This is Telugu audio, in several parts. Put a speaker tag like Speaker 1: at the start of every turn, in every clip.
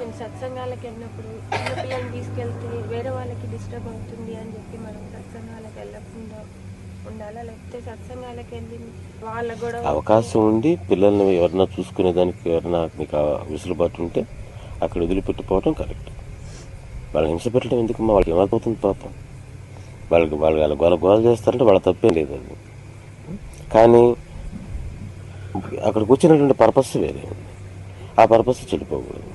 Speaker 1: నేను సత్సంగాలకు వెళ్ళినప్పుడు చిన్నపిల్లల్ని తీసుకెళ్తే వేరే వాళ్ళకి డిస్టర్బ్ అవుతుంది అని చెప్పి మనం సత్సంగాలకు వెళ్ళకుండా ఉండాలా, లేకపోతే సత్సంగాలకు వెళ్ళి వాళ్ళ కూడా
Speaker 2: అవకాశం ఉండి పిల్లల్ని ఎవరన్నా చూసుకునే దానికి ఎవరన్నా మీకు విసులుబాటు ఉంటే అక్కడ వదిలిపెట్టిపోవడం కరెక్ట్. వాళ్ళని హింస పెట్టడం ఎందుకమ్మా? వాళ్ళకి ఏమైపోతుంది పాపం? వాళ్ళ గోల చేస్తారంటే వాళ్ళ తప్పేం లేదు అది. కానీ అక్కడికి వచ్చినటువంటి పర్పస్ వేరే ఉంది. ఆ పర్పస్ చెడిపోకూడదు.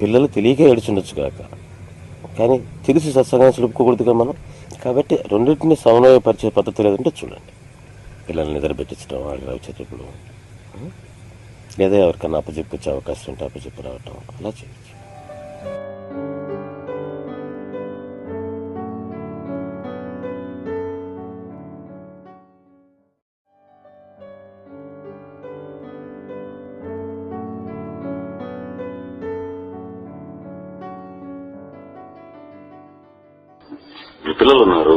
Speaker 2: పిల్లలు తెలియక ఏడ్చుండొచ్చు కాక, కానీ తెలిసి సత్సంగాన్ని చెడుపుకోకూడదు కదా మనం. కాబట్టి రెండింటినీ సమన్వయపరిచే పద్ధతి లేదంటే చూడండి, పిల్లల్ని నిద్ర పెట్టించడం వాళ్ళకి వచ్చేటప్పుడు, లేదా ఎవరికన్నా అప్పచెప్పొచ్చే అవకాశం ఉంటే అప్పచెప్పి రావటం, అలా చేయొచ్చు.
Speaker 3: పిల్లలు ఉన్నారు,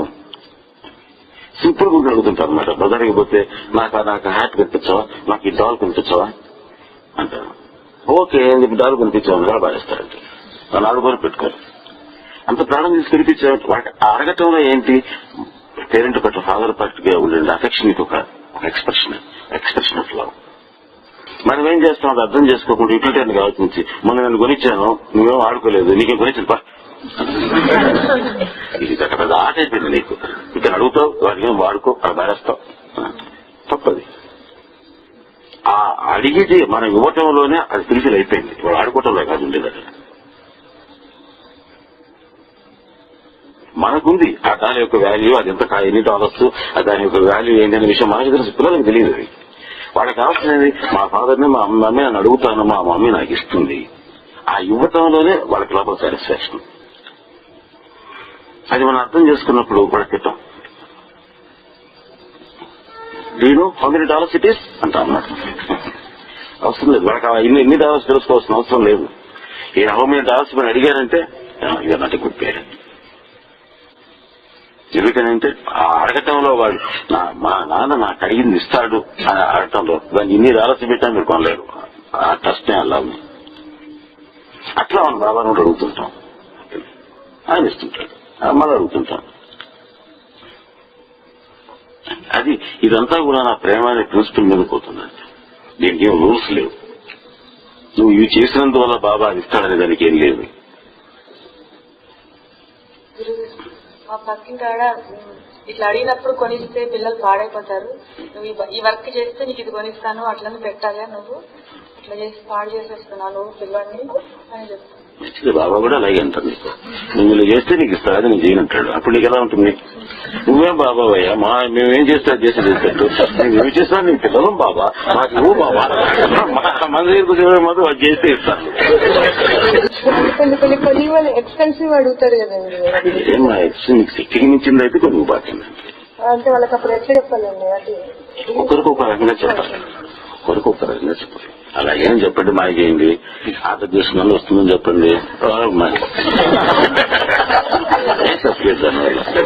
Speaker 3: సింపుల్ గా అడుగుతుంటారు అనమాట. బజార్కి పోతే నాకు హ్యాట్ కనిపించవా, నాకు ఈ డాల్ కనిపించవా అంటారు. ఓకే డాల్ కనిపించామని కూడా భావిస్తారండి. వాళ్ళు ఆడుకొని పెట్టుకోరు. అంత ప్రాణం తీసి కనిపించే వాటి అడగటంలో ఏంటి, పేరెంట్ పట్ల ఫాదర్ పట్ల ఉండే అఫెక్షన్ ఒక ఎక్స్ప్రెషన్ ఆఫ్ లవ్. మనం ఏం చేస్తాం అది అర్థం చేసుకోకుండా యూటిలిటేరియన్ ఆలోచించి మొన్న నేను కొనిచ్చాను నువ్వేం ఆడుకోలేదు, నీకేం కొనిచ్చాను ఇది పెద్ద ఆట అయిపోయింది నీకు, ఇక్కడ అడుగుతావు వాడికి ఏం వాడుకో అక్కడ బారేస్తావు, తప్పది. ఆ అడిగితే మనం ఇవ్వటంలోనే అది ఫిల్ఫిల్ అయిపోయింది, వాడు ఆడుకోవటంలో కాదు ఉండేది. అక్కడ మనకుంది ఆ దాని యొక్క వాల్యూ, అది ఎంత ఎన్ని డాలర్స్, దాని యొక్క వాల్యూ ఏంటనే విషయం మనకి తెలుసు, పిల్లలకు తెలియదు. అది వాళ్ళకి కావాల్సినది మా ఫాదర్ని మా మమ్మీ నన్ను అడుగుతాను, మా మమ్మీ నాకు ఇస్తుంది. ఆ ఇవ్వటంలోనే వాళ్ళకి లోపల సాటిస్ఫాక్షన్. అది మనం అర్థం చేసుకున్నప్పుడు కూడా క్రితం dean how many dollars it is అంటా అన్నమాట. అవసరం లేదు వాళ్ళకి ఎన్ని డాలర్స్ తెలుసుకోవాల్సిన అవసరం లేదు. ఈ హౌ మెనీ డాలర్స్ మనం అడిగారంటే you are not a good parent. ఎందుకనంటే ఆ అడగటంలో వాడు మా నాన్న నాకు అడిగింది ఇస్తాడు అని అడగటంలో దాన్ని ఇన్ని డాలర్స్ పెట్టా మీరు కొనలేరు. ఆ ట్రస్ట్నే అలా అట్లా మనం బాబా నుండి అడుగుతుంటాం, ఆయన ఇస్తుంటాడు, మళ్ళీ అడుగుతుంటాం. అది ఇదంతా కూడా నా ప్రేమ అనే ప్రిన్సిపల్ మీద పోతుందండి. దీనికి ఏం రూల్స్ లేవు. నువ్వు ఇవి చేసినందువల్ల బాబా అది ఇస్తాడనే దానికి ఏం లేదు.
Speaker 4: మా పక్కింటాడ ఇట్లా అడిగినప్పుడు కొనిస్తే పిల్లలు పాడైపోతారు, నువ్వు ఈ వర్క్ చేస్తే నీకు ఇది కొనిస్తాను అట్లనే పెట్టాలి, నువ్వు ఇట్లా చేసి పాడు చేసేస్తున్నావు నువ్వు పిల్లల్ని అని చెప్తాను.
Speaker 3: మంచిది, బాబా కూడా అలాగే అంటారు. నీకు నువ్వు ఇలా చేస్తే నీకు ఇస్తాడు, నేను చేయనంటాడు. అప్పుడు నీకు ఎలా ఉంటుంది? నువ్వేం బాబా అయ్యా, మేమేం చేస్తే అది చేసి చేసేటట్టు నువ్వేం చేస్తా నీ పిల్లలు బాబా మాకు ఇవ్వు బాబా, మన దగ్గరకు మాత్రం అది చేస్తే ఇస్తాను.
Speaker 4: ఎక్స్పెన్సివ్ అడుగుతారు కదండి,
Speaker 3: ఏం నీకు శక్తికి మించింది అయితే కొన్ని బాగుందండి.
Speaker 4: అంటే వాళ్ళకి అప్పుడు ఎట్లా చెప్పాలండి? అది
Speaker 3: ఒకరికి రకంగా చెప్పాలి, ఒకరికి రకంగా చెప్పాలి. అలాగేం చెప్పండి, మాయ చేయండి, ఆర్డర్ చేసిన వస్తుందని చెప్పండి,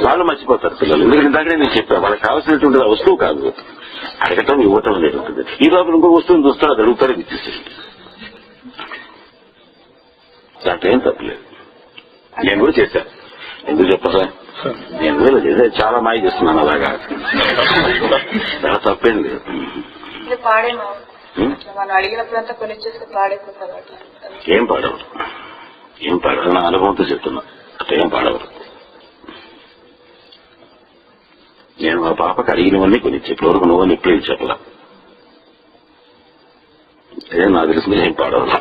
Speaker 3: వాళ్ళు మర్చిపోతారు పిల్లలు. ఎందుకంటే ఇందాకనే నేను చెప్పాను, వాళ్ళకి కావాల్సినటువంటి వస్తువు కాదు అడగటం ఇవ్వటం జరుగుతుంది. ఈ లోపల ఇంకో వస్తువుని చూస్తారు, అది అడుగుతారు, ఇచ్చేసేది. దాంట్లో ఏం తప్పలేదు. నేను కూడా చేశాను, ఎందుకు చెప్పరా, నేను కూడా చేసే చాలా మాయ చేస్తున్నాను. అలాగా చాలా తప్పేం లేదు.
Speaker 4: మనం అడిగినప్పుడంతా కొనిచ్చేస్తే పాడైపోతారు.
Speaker 3: ఏం పాడవరు, ఏం పాడవరు, నా అనుభవంతో చెప్తున్నా, అట్లా ఏం పాడవరు. నేను మా పాపకి అడిగినవన్నీ కొనిచ్చి ఇప్పటివరకు నువ్వని ఎప్పుడు చెప్పలా. అదే నాకు తెలిసింది, ఏం పాడవరు.